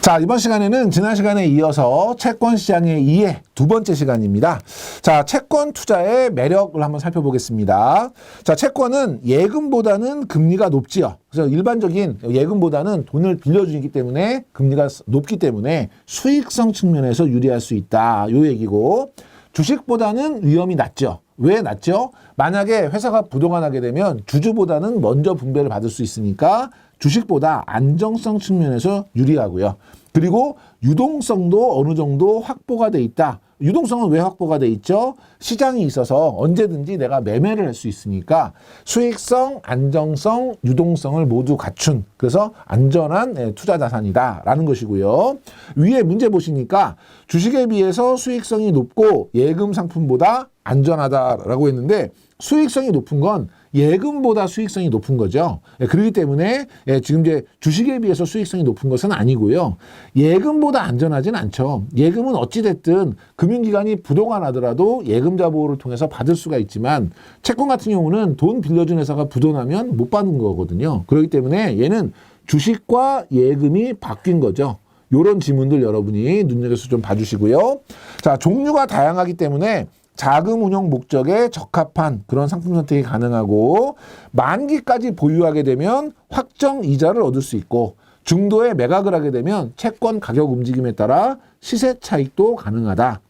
자, 이번 시간에는 지난 시간에 이어서 채권 시장의 이해 두 번째 시간입니다. 자, 채권 투자의 매력을 한번 살펴보겠습니다. 자, 채권은 예금보다는 금리가 높지요. 그래서 일반적인 예금보다는 돈을 빌려주기 때문에 금리가 높기 때문에 수익성 측면에서 유리할 수 있다. 요 얘기고, 주식보다는 위험이 낮죠. 왜 낮죠? 만약에 회사가 부도가 나게 되면 주주보다는 먼저 분배를 받을 수 있으니까 주식보다 안정성 측면에서 유리하고요. 그리고 유동성도 어느 정도 확보가 돼 있다. 유동성은 왜 확보가 돼 있죠? 시장이 있어서 언제든지 내가 매매를 할 수 있으니까 수익성, 안정성, 유동성을 모두 갖춘, 그래서 안전한 투자 자산이다라는 것이고요. 위에 문제 보시니까 주식에 비해서 수익성이 높고 예금 상품보다 안전하다라고 했는데, 수익성이 높은 건 예금보다 수익성이 높은 거죠. 그렇기 때문에 지금 이제 주식에 비해서 수익성이 높은 것은 아니고요. 예금보다 안전하진 않죠. 예금은 어찌됐든 금융기관이 부도가 나더라도 예금자 보호를 통해서 받을 수가 있지만, 채권 같은 경우는 돈 빌려준 회사가 부도나면 못 받는 거거든요. 그렇기 때문에 얘는 주식과 예금이 바뀐 거죠. 요런 지문들 여러분이 눈여겨서 좀 봐주시고요. 자, 종류가 다양하기 때문에 자금 운용 목적에 적합한 그런 상품 선택이 가능하고, 만기까지 보유하게 되면 확정 이자를 얻을 수 있고, 중도에 매각을 하게 되면 채권 가격 움직임에 따라 시세 차익도 가능하다.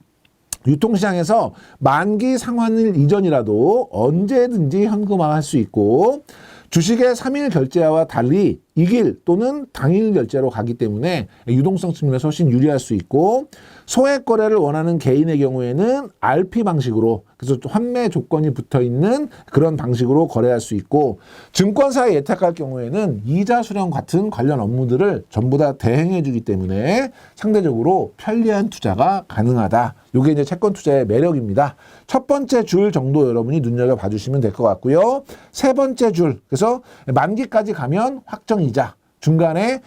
유통시장에서 만기 상환일 이전이라도 언제든지 현금화할 수 있고, 주식의 3일 결제와 달리 2일 또는 당일 결제로 가기 때문에 유동성 측면에서 훨씬 유리할 수 있고, 소액 거래를 원하는 개인의 경우에는 RP 방식으로, 그래서 환매 조건이 붙어 있는 그런 방식으로 거래할 수 있고, 증권사에 예탁할 경우에는 이자 수령 같은 관련 업무들을 전부 다 대행해 주기 때문에 상대적으로 편리한 투자가 가능하다. 요게 이제 채권 투자의 매력입니다. 첫 번째 줄 정도 여러분이 눈여겨봐 주시면 될 것 같고요. 세 번째 줄, 그래서 만기까지 가면 확정 이자, 중간에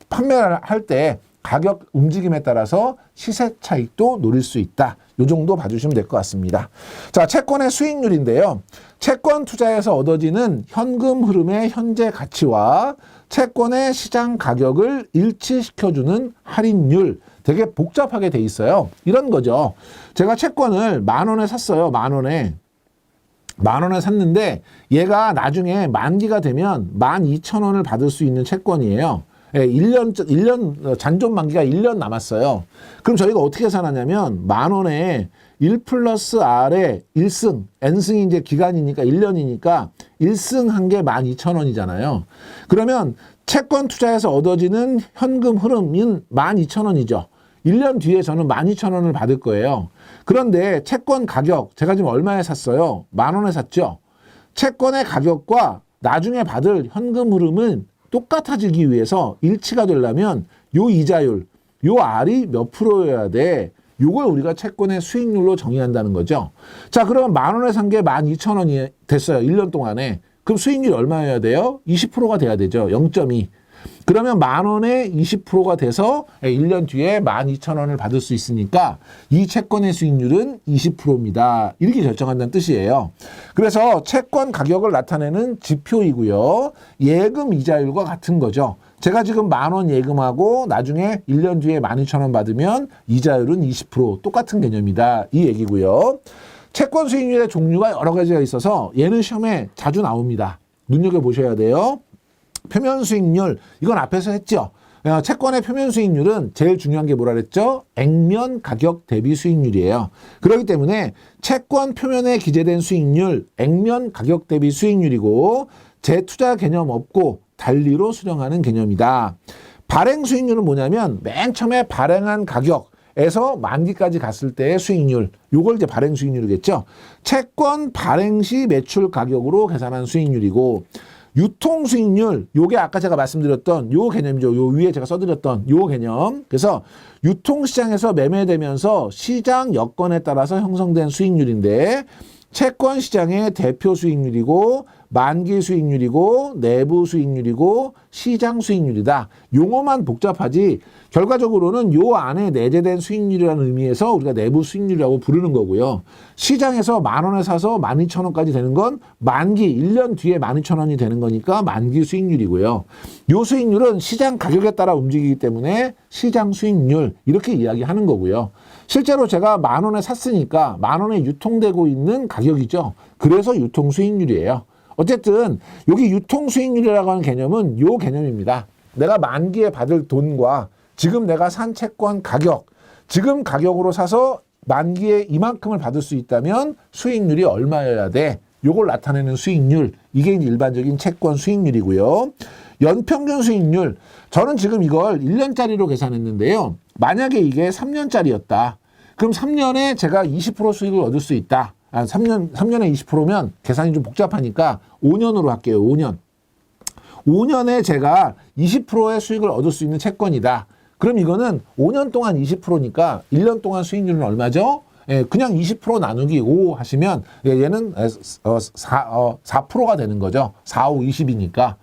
판매를 할 때 가격 움직임에 따라서 시세 차익도 노릴 수 있다. 요 정도 봐주시면 될 것 같습니다. 자, 채권의 수익률인데요. 채권 투자에서 얻어지는 현금 흐름의 현재 가치와 채권의 시장 가격을 일치시켜주는 할인율, 되게 복잡하게 돼 있어요. 이런 거죠. 제가 채권을 10,000원에 샀어요. 10,000원에. 10,000원에 샀는데 얘가 나중에 만기가 되면 12,000원을 받을 수 있는 채권이에요. 1년 잔존 만기가 1년 남았어요. 그럼 저희가 어떻게 살았냐면 10,000원에 1 플러스 R에 1승, N승이 이제 기간이니까 1년이니까 1승 한 게 12,000원이잖아요. 그러면 채권 투자에서 얻어지는 현금 흐름은 12,000원이죠. 1년 뒤에 저는 12,000원을 받을 거예요. 그런데 채권 가격, 제가 지금 얼마에 샀어요? 10,000원에 샀죠. 채권의 가격과 나중에 받을 현금 흐름은 똑같아지기 위해서 일치가 되려면 요 이자율, 요 R이 몇 프로여야 돼. 요걸 우리가 채권의 수익률로 정의한다는 거죠. 자, 그러면 10,000원에 산 게 12,000원이 됐어요. 1년 동안에. 그럼 수익률이 얼마여야 돼요? 20%가 돼야 되죠. 0.2. 그러면 10,000원에 20%가 돼서 1년 뒤에 12,000원을 받을 수 있으니까 이 채권의 수익률은 20%입니다. 이렇게 결정한다는 뜻이에요. 그래서 채권 가격을 나타내는 지표이고요. 예금 이자율과 같은 거죠. 제가 지금 10,000원 예금하고 나중에 1년 뒤에 12,000원 받으면 이자율은 20% 똑같은 개념이다. 이 얘기고요. 채권 수익률의 종류가 여러 가지가 있어서 얘는 시험에 자주 나옵니다. 눈여겨보셔야 돼요. 표면 수익률, 이건 앞에서 했죠. 채권의 표면 수익률은 제일 중요한 게 뭐라 그랬죠? 액면 가격 대비 수익률이에요. 그렇기 때문에 채권 표면에 기재된 수익률, 액면 가격 대비 수익률이고, 재투자 개념 없고 달리로 수령하는 개념이다. 발행 수익률은 뭐냐면 맨 처음에 발행한 가격에서 만기까지 갔을 때의 수익률, 요걸 이제 발행 수익률이겠죠. 채권 발행 시 매출 가격으로 계산한 수익률이고, 유통 수익률, 요게 아까 제가 말씀드렸던 요 개념이죠. 요 위에 제가 써드렸던 요 개념. 그래서 유통시장에서 매매되면서 시장 여건에 따라서 형성된 수익률인데, 채권 시장의 대표 수익률이고 만기 수익률이고 내부 수익률이고 시장 수익률이다. 용어만 복잡하지 결과적으로는 요 안에 내재된 수익률이라는 의미에서 우리가 내부 수익률이라고 부르는 거고요. 시장에서 10,000원에 사서 12,000원까지 되는 건 만기 1년 뒤에 12,000원이 되는 거니까 만기 수익률이고요. 요 수익률은 시장 가격에 따라 움직이기 때문에 시장 수익률 이렇게 이야기하는 거고요. 실제로 제가 10,000원에 샀으니까 10,000원에 유통되고 있는 가격이죠. 그래서 유통 수익률이에요. 어쨌든 여기 유통 수익률이라고 하는 개념은 요 개념입니다. 내가 만기에 받을 돈과 지금 내가 산 채권 가격, 지금 가격으로 사서 만기에 이만큼을 받을 수 있다면 수익률이 얼마여야 돼? 요걸 나타내는 수익률, 이게 일반적인 채권 수익률이고요. 연평균 수익률, 저는 지금 이걸 1년짜리로 계산했는데요. 만약에 이게 3년짜리였다. 그럼 3년에 제가 20% 수익을 얻을 수 있다. 3년에 20%면 계산이 좀 복잡하니까 5년으로 할게요. 5년. 5년에 제가 20%의 수익을 얻을 수 있는 채권이다. 그럼 이거는 5년 동안 20%니까 1년 동안 수익률은 얼마죠? 예, 그냥 20% 나누기 5 하시면 얘는 4%가 되는 거죠. 4, 5, 20이니까.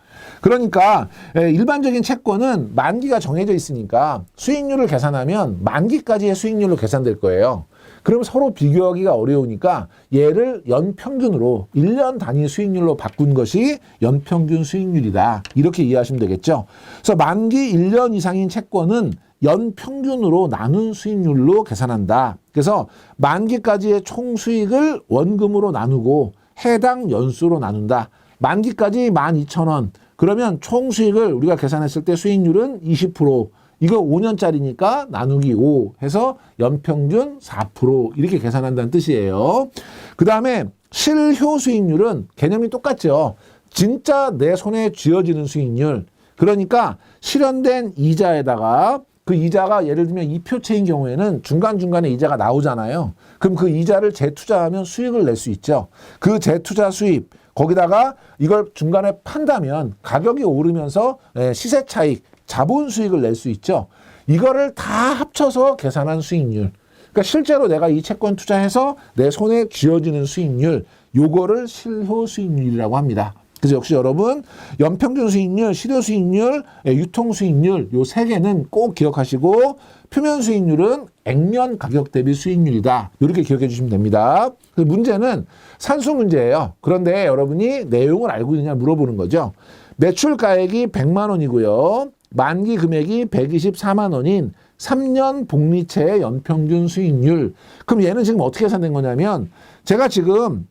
그러니까 일반적인 채권은 만기가 정해져 있으니까 수익률을 계산하면 만기까지의 수익률로 계산될 거예요. 그럼 서로 비교하기가 어려우니까 얘를 연평균으로 1년 단위 수익률로 바꾼 것이 연평균 수익률이다. 이렇게 이해하시면 되겠죠. 그래서 만기 1년 이상인 채권은 연평균으로 나눈 수익률로 계산한다. 그래서 만기까지의 총 수익을 원금으로 나누고 해당 연수로 나눈다. 만기까지 12,000원. 그러면 총 수익을 우리가 계산했을 때 수익률은 20%. 이거 5년짜리니까 나누기 5 해서 연평균 4% 이렇게 계산한다는 뜻이에요. 그 다음에 실효 수익률은 개념이 똑같죠. 진짜 내 손에 쥐어지는 수익률. 그러니까 실현된 이자에다가 그 이자가 예를 들면 이표채인 경우에는 중간중간에 이자가 나오잖아요. 그럼 그 이자를 재투자하면 수익을 낼 수 있죠. 그 재투자 수입 거기다가 이걸 중간에 판다면 가격이 오르면서 시세 차익 자본 수익을 낼 수 있죠. 이거를 다 합쳐서 계산한 수익률. 그러니까 실제로 내가 이 채권 투자해서 내 손에 쥐어지는 수익률, 요거를 실효 수익률이라고 합니다. 그래서 역시 여러분 연평균 수익률, 실효 수익률, 유통 수익률 요 세 개는 꼭 기억하시고 표면 수익률은 액면 가격 대비 수익률이다. 이렇게 기억해 주시면 됩니다. 문제는 산수 문제예요. 그런데 여러분이 내용을 알고 있느냐 물어보는 거죠. 매출가액이 100만 원이고요. 만기 금액이 124만 원인 3년 복리채의 연평균 수익률. 그럼 얘는 지금 어떻게 계산된 거냐면 제가 지금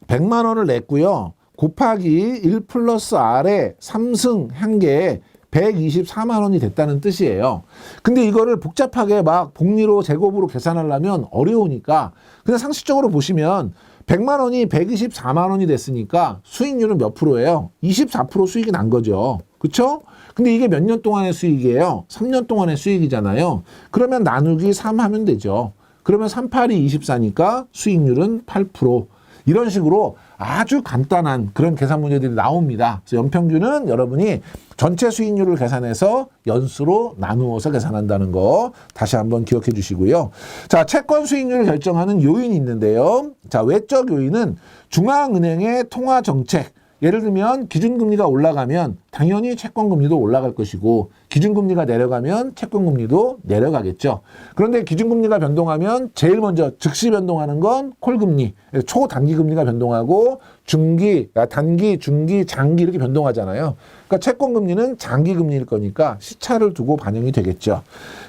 100만 원을 냈고요. 곱하기 1 플러스 R에 3승 한 개에 124만 원이 됐다는 뜻이에요. 근데 이거를 복잡하게 막 복리로 제곱으로 계산하려면 어려우니까 그냥 상식적으로 보시면 100만 원이 124만 원이 됐으니까 수익률은 몇 프로예요? 24% 수익이 난 거죠. 그렇죠? 근데 이게 몇 년 동안의 수익이에요? 3년 동안의 수익이잖아요. 그러면 나누기 3 하면 되죠. 그러면 3, 8이 24니까 수익률은 8%. 이런 식으로 아주 간단한 그런 계산 문제들이 나옵니다. 그래서 연평균은 여러분이 전체 수익률을 계산해서 연수로 나누어서 계산한다는 거 다시 한번 기억해 주시고요. 자, 채권 수익률을 결정하는 요인이 있는데요. 자, 외적 요인은 중앙은행의 통화 정책. 예를 들면 기준금리가 올라가면 당연히 채권금리도 올라갈 것이고 기준금리가 내려가면 채권금리도 내려가겠죠. 그런데 기준금리가 변동하면 제일 먼저 즉시 변동하는 건 콜금리, 초단기금리가 변동하고 중기, 단기, 중기, 장기 이렇게 변동하잖아요. 그러니까 채권금리는 장기금리일 거니까 시차를 두고 반영이 되겠죠.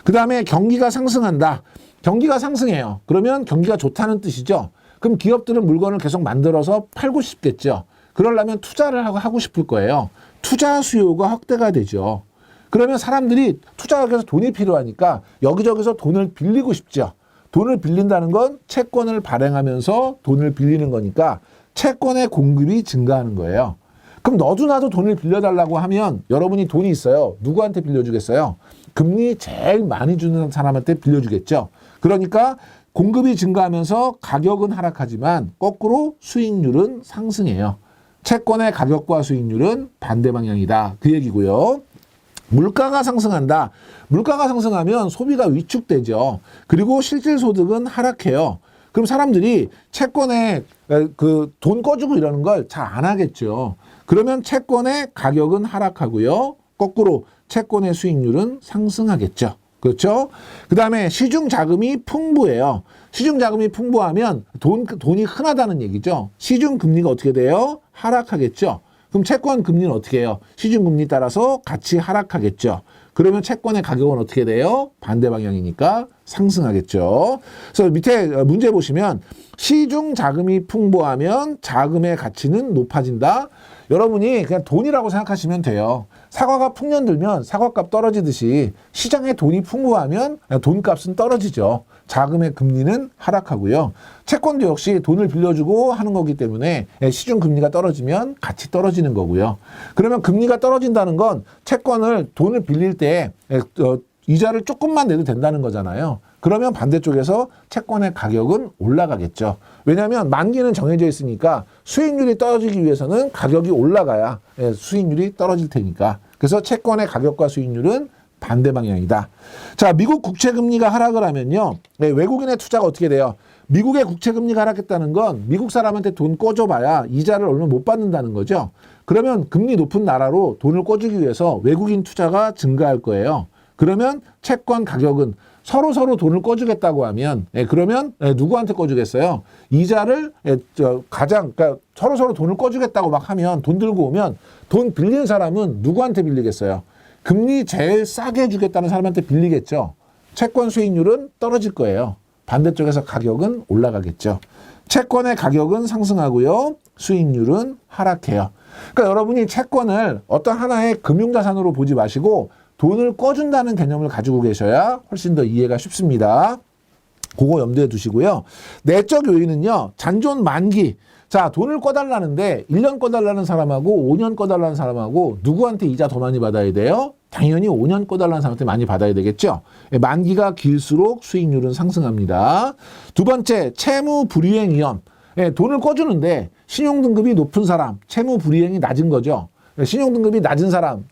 그 다음에 경기가 상승한다. 경기가 상승해요. 그러면 경기가 좋다는 뜻이죠. 그럼 기업들은 물건을 계속 만들어서 팔고 싶겠죠. 그러려면 투자를 하고 싶을 거예요. 투자 수요가 확대가 되죠. 그러면 사람들이 투자하기 위해서 돈이 필요하니까 여기저기서 돈을 빌리고 싶죠. 돈을 빌린다는 건 채권을 발행하면서 돈을 빌리는 거니까 채권의 공급이 증가하는 거예요. 그럼 너도 나도 돈을 빌려달라고 하면 여러분이 돈이 있어요. 누구한테 빌려주겠어요? 금리 제일 많이 주는 사람한테 빌려주겠죠. 그러니까 공급이 증가하면서 가격은 하락하지만 거꾸로 수익률은 상승해요. 채권의 가격과 수익률은 반대 방향이다. 그 얘기고요. 물가가 상승한다. 물가가 상승하면 소비가 위축되죠. 그리고 실질 소득은 하락해요. 그럼 사람들이 채권에 그 돈 꺼주고 이러는 걸 잘 안 하겠죠. 그러면 채권의 가격은 하락하고요. 거꾸로 채권의 수익률은 상승하겠죠. 그렇죠? 그 다음에 시중 자금이 풍부해요. 시중 자금이 풍부하면 돈이 흔하다는 얘기죠. 시중 금리가 어떻게 돼요? 하락하겠죠. 그럼 채권 금리는 어떻게 해요? 시중 금리 따라서 같이 하락하겠죠. 그러면 채권의 가격은 어떻게 돼요? 반대 방향이니까 상승하겠죠. 그래서 밑에 문제 보시면 시중 자금이 풍부하면 자금의 가치는 높아진다. 여러분이 그냥 돈이라고 생각하시면 돼요. 사과가 풍년 들면 사과값 떨어지듯이 시장에 돈이 풍부하면 돈값은 떨어지죠. 자금의 금리는 하락하고요. 채권도 역시 돈을 빌려주고 하는 거기 때문에 시중 금리가 떨어지면 같이 떨어지는 거고요. 그러면 금리가 떨어진다는 건 채권을 돈을 빌릴 때 이자를 조금만 내도 된다는 거잖아요. 그러면 반대쪽에서 채권의 가격은 올라가겠죠. 왜냐하면 만기는 정해져 있으니까 수익률이 떨어지기 위해서는 가격이 올라가야 수익률이 떨어질 테니까. 그래서 채권의 가격과 수익률은 반대 방향이다. 자, 미국 국채 금리가 하락을 하면요. 외국인의 투자가 어떻게 돼요? 미국의 국채 금리가 하락했다는 건 미국 사람한테 돈 꿔줘봐야 이자를 얼마 못 받는다는 거죠. 그러면 금리 높은 나라로 돈을 꿔주기 위해서 외국인 투자가 증가할 거예요. 그러면 채권 가격은 서로 돈을 꿔주겠다고 하면, 그러면 누구한테 꿔주겠어요? 이자를 그러니까 서로 돈을 꿔주겠다고 막 하면 돈 들고 오면 돈 빌리는 사람은 누구한테 빌리겠어요? 금리 제일 싸게 해주겠다는 사람한테 빌리겠죠. 채권 수익률은 떨어질 거예요. 반대쪽에서 가격은 올라가겠죠. 채권의 가격은 상승하고요. 수익률은 하락해요. 그러니까 여러분이 채권을 어떤 하나의 금융자산으로 보지 마시고 돈을 꿔준다는 개념을 가지고 계셔야 훨씬 더 이해가 쉽습니다. 그거 염두에 두시고요. 내적 요인은요. 잔존 만기. 자, 돈을 꿔달라는데 1년 꿔달라는 사람하고 5년 꿔달라는 사람하고 누구한테 이자 더 많이 받아야 돼요? 당연히 5년 꿔달라는 사람한테 많이 받아야 되겠죠. 만기가 길수록 수익률은 상승합니다. 두 번째, 채무 불이행 위험. 돈을 꿔주는데 신용등급이 높은 사람, 채무 불이행이 낮은 거죠. 신용등급이 낮은 사람,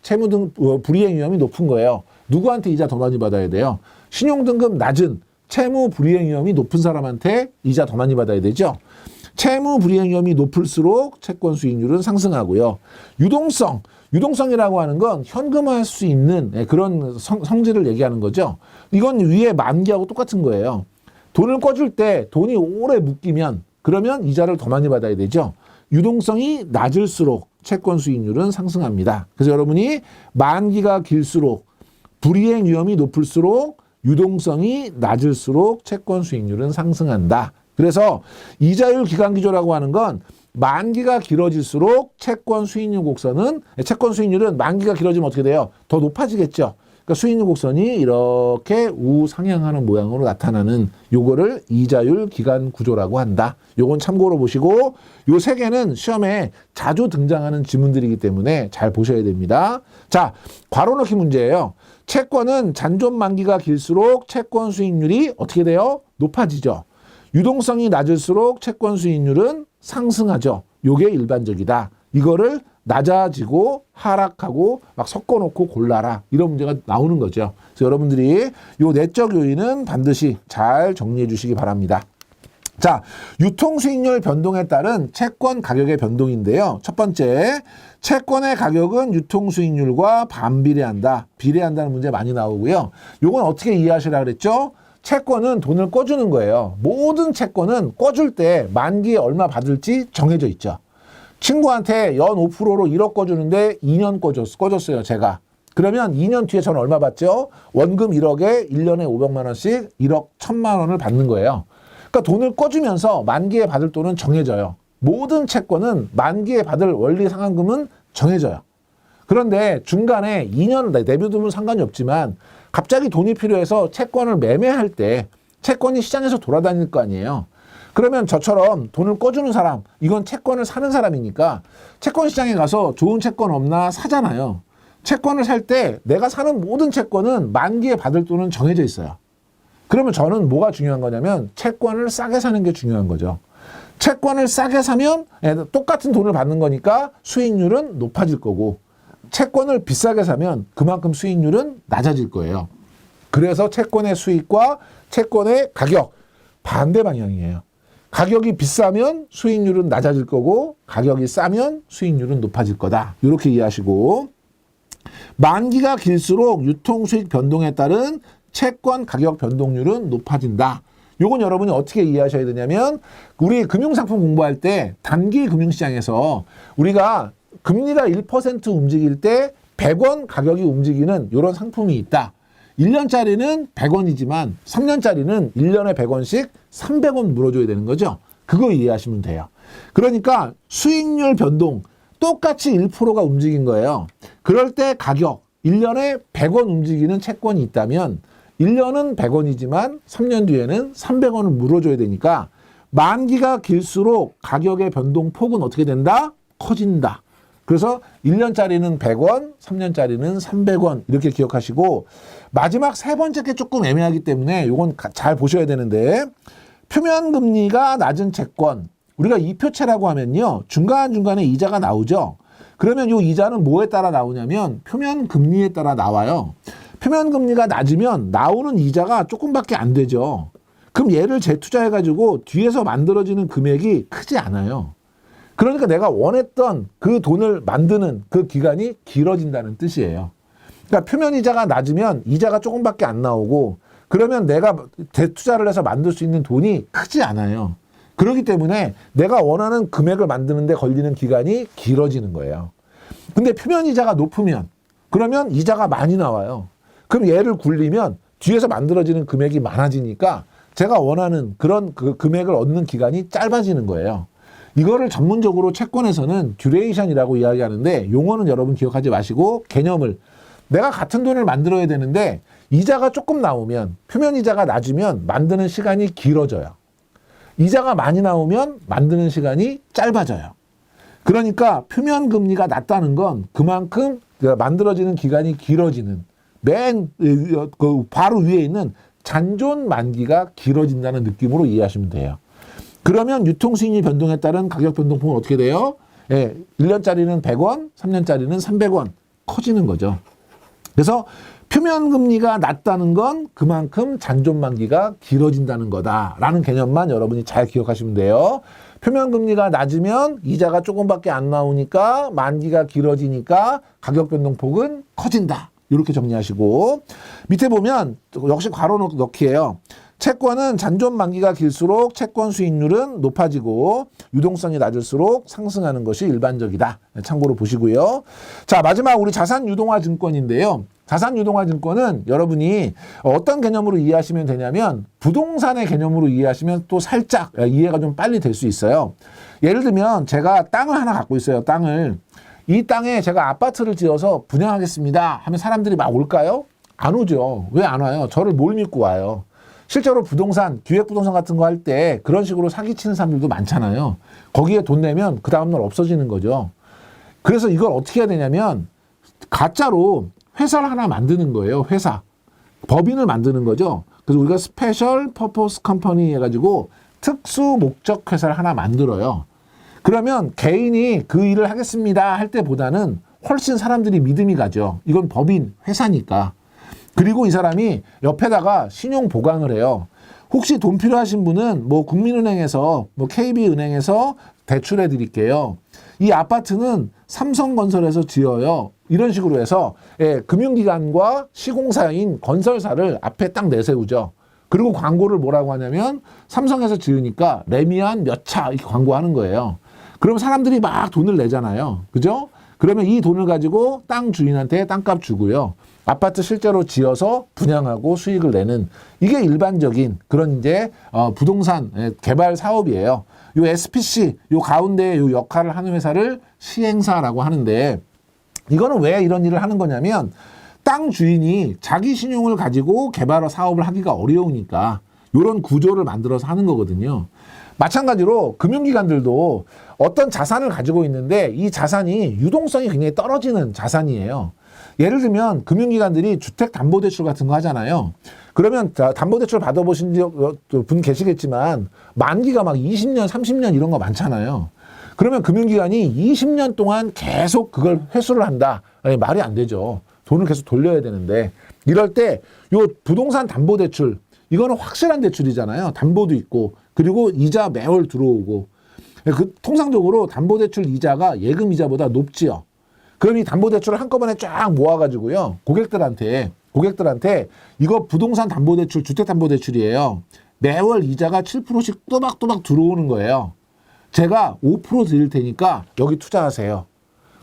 불이행 위험이 높은 거예요. 누구한테 이자 더 많이 받아야 돼요? 신용등급 낮은, 채무 불이행 위험이 높은 사람한테 이자 더 많이 받아야 되죠. 채무 불이행 위험이 높을수록 채권 수익률은 상승하고요. 유동성이라고 하는 건 현금화할 수 있는 그런 성질을 얘기하는 거죠. 이건 위에 만기하고 똑같은 거예요. 돈을 꿔줄 때 돈이 오래 묶이면 그러면 이자를 더 많이 받아야 되죠. 유동성이 낮을수록 채권 수익률은 상승합니다. 그래서 여러분이 만기가 길수록 불이행 위험이 높을수록 유동성이 낮을수록 채권 수익률은 상승한다. 그래서 이자율 기간기조라고 하는 건 만기가 길어질수록 채권 수익률 곡선은 채권 수익률은 만기가 길어지면 어떻게 돼요? 더 높아지겠죠. 그러니까 수익률 곡선이 이렇게 우상향하는 모양으로 나타나는 요거를 이자율 기간 구조라고 한다. 요건 참고로 보시고 요 세 개는 시험에 자주 등장하는 지문들이기 때문에 잘 보셔야 됩니다. 자, 괄호 넣기 문제예요. 채권은 잔존 만기가 길수록 채권 수익률이 어떻게 돼요? 높아지죠. 유동성이 낮을수록 채권 수익률은 상승하죠. 요게 일반적이다. 이거를 낮아지고 하락하고 막 섞어놓고 골라라. 이런 문제가 나오는 거죠. 그래서 여러분들이 요 내적 요인은 반드시 잘 정리해 주시기 바랍니다. 자, 유통 수익률 변동에 따른 채권 가격의 변동인데요. 첫 번째, 채권의 가격은 유통 수익률과 반비례한다. 비례한다는 문제 많이 나오고요. 요건 어떻게 이해하시라 그랬죠? 채권은 돈을 꿔주는 거예요. 모든 채권은 꿔줄 때 만기에 얼마 받을지 정해져 있죠. 친구한테 연 5%로 1억 꿔주는데 2년 꿔줬어요, 제가. 그러면 2년 뒤에 저는 얼마 받죠? 원금 1억에 1년에 500만 원씩 1억 1000만 원을 받는 거예요. 그러니까 돈을 꿔주면서 만기에 받을 돈은 정해져요. 모든 채권은 만기에 받을 원리 상환금은 정해져요. 그런데 중간에 2년 내비두면 상관이 없지만 갑자기 돈이 필요해서 채권을 매매할 때 채권이 시장에서 돌아다닐 거 아니에요. 그러면 저처럼 돈을 꿔주는 사람, 이건 채권을 사는 사람이니까 채권 시장에 가서 좋은 채권 없나 사잖아요. 채권을 살 때 내가 사는 모든 채권은 만기에 받을 돈은 정해져 있어요. 그러면 저는 뭐가 중요한 거냐면 채권을 싸게 사는 게 중요한 거죠. 채권을 싸게 사면 똑같은 돈을 받는 거니까 수익률은 높아질 거고 채권을 비싸게 사면 그만큼 수익률은 낮아질 거예요. 그래서 채권의 수익과 채권의 가격 반대 방향이에요. 가격이 비싸면 수익률은 낮아질 거고 가격이 싸면 수익률은 높아질 거다. 이렇게 이해하시고 만기가 길수록 유통수익 변동에 따른 채권 가격 변동률은 높아진다. 요건 여러분이 어떻게 이해하셔야 되냐면 우리 금융상품 공부할 때 단기 금융시장에서 우리가 금리가 1% 움직일 때 100원 가격이 움직이는 이런 상품이 있다. 1년짜리는 100원이지만 3년짜리는 1년에 100원씩 300원 물어줘야 되는 거죠. 그거 이해하시면 돼요. 그러니까 수익률 변동 똑같이 1%가 움직인 거예요. 그럴 때 가격 1년에 100원 움직이는 채권이 있다면 1년은 100원이지만 3년 뒤에는 300원을 물어줘야 되니까 만기가 길수록 가격의 변동폭은 어떻게 된다? 커진다. 그래서 1년짜리는 100원, 3년짜리는 300원 이렇게 기억하시고 마지막 세 번째 게 조금 애매하기 때문에 이건 잘 보셔야 되는데 표면금리가 낮은 채권 우리가 이표채라고 하면요. 중간중간에 이자가 나오죠. 그러면 이 이자는 뭐에 따라 나오냐면 표면금리에 따라 나와요. 표면금리가 낮으면 나오는 이자가 조금밖에 안 되죠. 그럼 얘를 재투자해가지고 뒤에서 만들어지는 금액이 크지 않아요. 그러니까 내가 원했던 그 돈을 만드는 그 기간이 길어진다는 뜻이에요. 그러니까 표면이자가 낮으면 이자가 조금밖에 안 나오고 그러면 내가 재투자를 해서 만들 수 있는 돈이 크지 않아요. 그렇기 때문에 내가 원하는 금액을 만드는 데 걸리는 기간이 길어지는 거예요. 근데 표면이자가 높으면 그러면 이자가 많이 나와요. 그럼 얘를 굴리면 뒤에서 만들어지는 금액이 많아지니까 제가 원하는 그런 그 금액을 얻는 기간이 짧아지는 거예요. 이거를 전문적으로 채권에서는 듀레이션이라고 이야기하는데 용어는 여러분 기억하지 마시고 개념을 내가 같은 돈을 만들어야 되는데 이자가 조금 나오면 표면 이자가 낮으면 만드는 시간이 길어져요. 이자가 많이 나오면 만드는 시간이 짧아져요. 그러니까 표면 금리가 낮다는 건 그만큼 만들어지는 기간이 길어지는 바로 위에 있는 잔존 만기가 길어진다는 느낌으로 이해하시면 돼요. 그러면 유통수익률 변동에 따른 가격 변동폭은 어떻게 돼요? 1년짜리는 100원, 3년짜리는 300원 커지는 거죠. 그래서 표면금리가 낮다는 건 그만큼 잔존만기가 길어진다는 거다라는 개념만 여러분이 잘 기억하시면 돼요. 표면금리가 낮으면 이자가 조금밖에 안 나오니까 만기가 길어지니까 가격 변동폭은 커진다. 이렇게 정리하시고 밑에 보면 역시 괄호 넣기예요. 채권은 잔존 만기가 길수록 채권 수익률은 높아지고 유동성이 낮을수록 상승하는 것이 일반적이다. 참고로 보시고요. 자, 마지막 우리 자산 유동화 증권인데요. 자산 유동화 증권은 여러분이 어떤 개념으로 이해하시면 되냐면 부동산의 개념으로 이해하시면 또 살짝 이해가 좀 빨리 될 수 있어요. 예를 들면 제가 땅을 하나 갖고 있어요. 땅을. 이 땅에 제가 아파트를 지어서 분양하겠습니다 하면 사람들이 막 올까요? 안 오죠. 왜 안 와요? 저를 뭘 믿고 와요? 실제로 부동산, 기획부동산 같은 거 할 때 그런 식으로 사기치는 사람들도 많잖아요. 거기에 돈 내면 그 다음날 없어지는 거죠. 그래서 이걸 어떻게 해야 되냐면 가짜로 회사를 하나 만드는 거예요. 회사. 법인을 만드는 거죠. 그래서 우리가 스페셜 퍼포스 컴퍼니 해가지고 특수 목적 회사를 하나 만들어요. 그러면 개인이 그 일을 하겠습니다 할 때보다는 훨씬 사람들이 믿음이 가죠. 이건 법인 회사니까. 그리고 이 사람이 옆에다가 신용 보강을 해요. 혹시 돈 필요하신 분은 뭐 국민은행에서 뭐 KB은행에서 대출해 드릴게요. 이 아파트는 삼성건설에서 지어요. 이런 식으로 해서 금융기관과 시공사인 건설사를 앞에 딱 내세우죠. 그리고 광고를 뭐라고 하냐면 삼성에서 지으니까 레미안 몇 차 이렇게 광고하는 거예요. 그럼 사람들이 막 돈을 내잖아요. 그죠? 그러면 이 돈을 가지고 땅 주인한테 땅값 주고요. 아파트 실제로 지어서 분양하고 수익을 내는 이게 일반적인 그런 이제 부동산 개발 사업이에요. 요 SPC 요 가운데 요 역할을 하는 회사를 시행사라고 하는데 이거는 왜 이런 일을 하는 거냐면 땅 주인이 자기 신용을 가지고 개발 사업을 하기가 어려우니까 이런 구조를 만들어서 하는 거거든요. 마찬가지로 금융기관들도 어떤 자산을 가지고 있는데 이 자산이 유동성이 굉장히 떨어지는 자산이에요. 예를 들면 금융기관들이 주택담보대출 같은 거 하잖아요. 그러면 담보대출 받아보신 분 계시겠지만 만기가 막 20년, 30년 이런 거 많잖아요. 그러면 금융기관이 20년 동안 계속 그걸 회수를 한다. 아니, 말이 안 되죠. 돈을 계속 돌려야 되는데 이럴 때 요 부동산 담보대출 이거는 확실한 대출이잖아요. 담보도 있고 그리고 이자 매월 들어오고. 통상적으로 담보대출 이자가 예금 이자보다 높지요. 그럼 이 담보대출을 한꺼번에 쫙 모아가지고요. 고객들한테 이거 부동산 담보대출, 주택담보대출이에요. 매월 이자가 7%씩 또박또박 들어오는 거예요. 제가 5% 드릴 테니까 여기 투자하세요.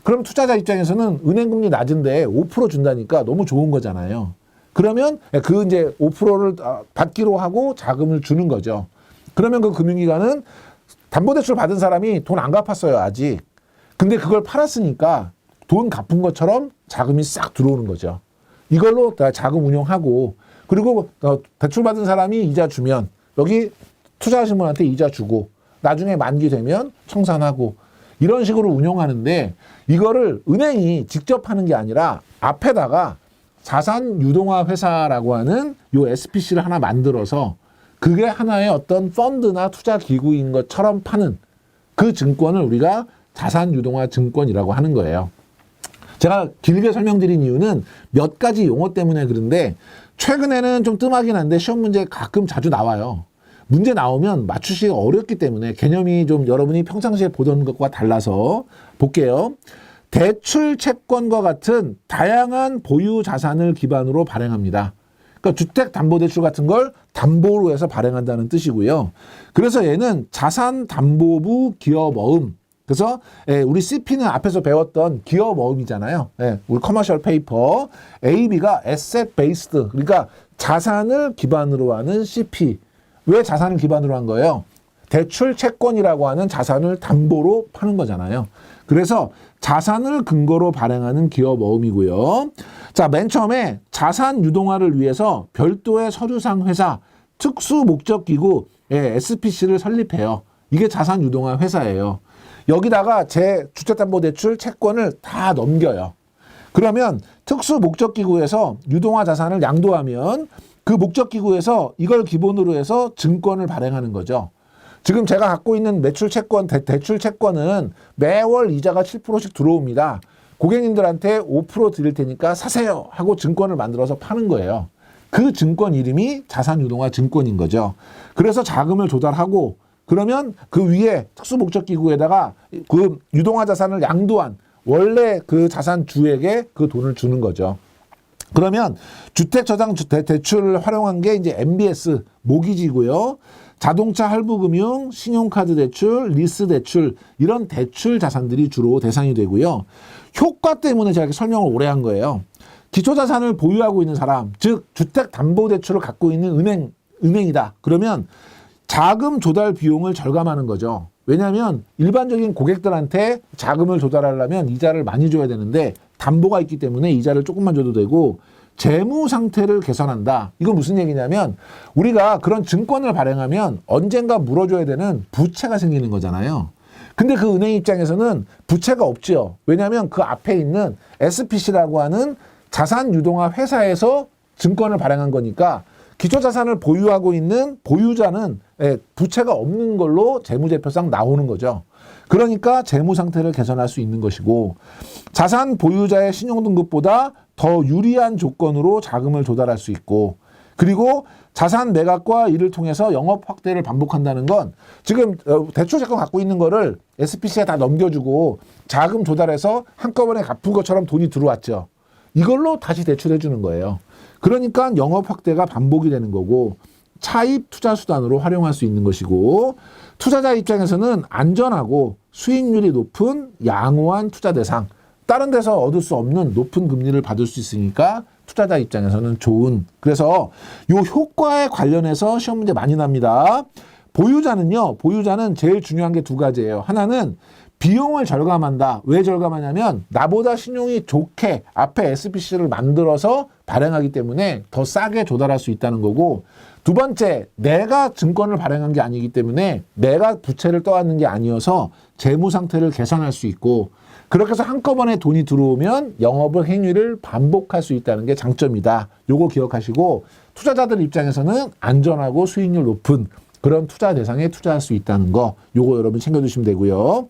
그럼 투자자 입장에서는 은행금리 낮은데 5% 준다니까 너무 좋은 거잖아요. 그러면 그 이제 5%를 받기로 하고 자금을 주는 거죠. 그러면 그 금융기관은 담보대출 받은 사람이 돈 안 갚았어요, 아직. 근데 그걸 팔았으니까 돈 갚은 것처럼 자금이 싹 들어오는 거죠. 이걸로 자금 운용하고, 그리고 대출 받은 사람이 이자 주면 여기 투자하신 분한테 이자 주고, 나중에 만기 되면 청산하고, 이런 식으로 운용하는데, 이거를 은행이 직접 하는 게 아니라 앞에다가 자산 유동화 회사라고 하는 요 SPC를 하나 만들어서 그게 하나의 어떤 펀드나 투자 기구인 것처럼 파는 그 증권을 우리가 자산 유동화 증권이라고 하는 거예요. 제가 길게 설명드린 이유는 몇 가지 용어 때문에 그런데 최근에는 좀 뜸하긴 한데 시험 문제 가끔 자주 나와요. 문제 나오면 맞추시기가 어렵기 때문에 개념이 좀 여러분이 평상시에 보던 것과 달라서 볼게요. 대출 채권과 같은 다양한 보유 자산을 기반으로 발행합니다. 그러니까 주택담보대출 같은 걸 담보로 해서 발행한다는 뜻이고요. 그래서 얘는 자산담보부 기업어음. 그래서 우리 CP는 앞에서 배웠던 기업어음이잖아요. 우리 커머셜 페이퍼. AB가 asset based. 그러니까 자산을 기반으로 하는 CP. 왜 자산을 기반으로 한 거예요? 대출 채권이라고 하는 자산을 담보로 파는 거잖아요. 그래서 자산을 근거로 발행하는 기업어음이고요. 자, 맨 처음에 자산 유동화를 위해서 별도의 서류상 회사, 특수목적기구 SPC를 설립해요. 이게 자산 유동화 회사예요. 여기다가 제 주택담보대출 채권을 다 넘겨요. 그러면 특수목적기구에서 유동화 자산을 양도하면 그 목적기구에서 이걸 기본으로 해서 증권을 발행하는 거죠. 지금 제가 갖고 있는 매출 채권, 대출 채권은 매월 이자가 7%씩 들어옵니다. 고객님들한테 5% 드릴 테니까 사세요 하고 증권을 만들어서 파는 거예요. 그 증권 이름이 자산유동화 증권인 거죠. 그래서 자금을 조달하고 그러면 그 위에 특수목적기구에다가 그 유동화 자산을 양도한 원래 그 자산주에게 그 돈을 주는 거죠. 그러면 주택저당 대출을 활용한 게 이제 MBS 모기지고요. 자동차 할부금융, 신용카드 대출, 리스 대출 이런 대출 자산들이 주로 대상이 되고요. 효과 때문에 제가 이렇게 설명을 오래 한 거예요. 기초자산을 보유하고 있는 사람, 즉 주택담보대출을 갖고 있는 은행이다. 그러면 자금 조달 비용을 절감하는 거죠. 왜냐하면 일반적인 고객들한테 자금을 조달하려면 이자를 많이 줘야 되는데 담보가 있기 때문에 이자를 조금만 줘도 되고 재무 상태를 개선한다. 이건 무슨 얘기냐면 우리가 그런 증권을 발행하면 언젠가 물어줘야 되는 부채가 생기는 거잖아요. 근데 그 은행 입장에서는 부채가 없지요. 왜냐하면 그 앞에 있는 SPC라고 하는 자산 유동화 회사에서 증권을 발행한 거니까 기초자산을 보유하고 있는 보유자는 부채가 없는 걸로 재무제표상 나오는 거죠. 그러니까 재무 상태를 개선할 수 있는 것이고 자산 보유자의 신용등급보다 더 유리한 조건으로 자금을 조달할 수 있고 그리고 자산 매각과 이를 통해서 영업 확대를 반복한다는 건 지금 대출 채권 갖고 있는 거를 SPC에 다 넘겨주고 자금 조달해서 한꺼번에 갚은 것처럼 돈이 들어왔죠. 이걸로 다시 대출해 주는 거예요. 그러니까 영업 확대가 반복이 되는 거고 차입 투자 수단으로 활용할 수 있는 것이고 투자자 입장에서는 안전하고 수익률이 높은 양호한 투자 대상, 다른 데서 얻을 수 없는 높은 금리를 받을 수 있으니까 투자자 입장에서는 좋은. 그래서 요 효과에 관련해서 시험 문제 많이 납니다. 보유자는 제일 중요한 게 두 가지예요. 하나는 비용을 절감한다. 왜 절감하냐면 나보다 신용이 좋게 앞에 SPC를 만들어서 발행하기 때문에 더 싸게 조달할 수 있다는 거고 두 번째, 내가 증권을 발행한 게 아니기 때문에 내가 부채를 떠안는 게 아니어서 재무 상태를 개선할 수 있고 그렇게 해서 한꺼번에 돈이 들어오면 영업을 행위를 반복할 수 있다는 게 장점이다. 요거 기억하시고 투자자들 입장에서는 안전하고 수익률 높은 그런 투자 대상에 투자할 수 있다는 거 요거 여러분 챙겨두시면 되고요.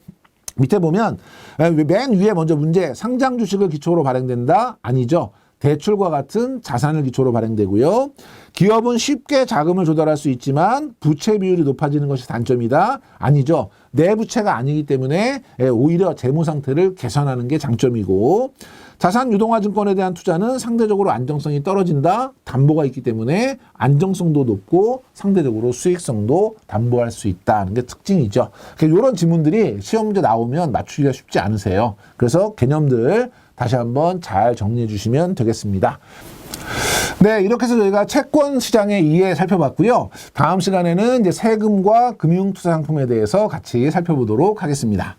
밑에 보면 맨 위에 먼저 문제 상장 주식을 기초로 발행된다? 아니죠. 대출과 같은 자산을 기초로 발행되고요. 기업은 쉽게 자금을 조달할 수 있지만 부채 비율이 높아지는 것이 단점이다. 아니죠. 내 부채가 아니기 때문에 오히려 재무 상태를 개선하는 게 장점이고, 자산 유동화 증권에 대한 투자는 상대적으로 안정성이 떨어진다. 담보가 있기 때문에 안정성도 높고 상대적으로 수익성도 담보할 수 있다는 게 특징이죠. 이런 지문들이 시험 문제 나오면 맞추기가 쉽지 않으세요. 그래서 개념들 다시 한번 잘 정리해 주시면 되겠습니다. 네, 이렇게 해서 저희가 채권 시장의 이해 살펴봤고요. 다음 시간에는 이제 세금과 금융투자 상품에 대해서 같이 살펴보도록 하겠습니다.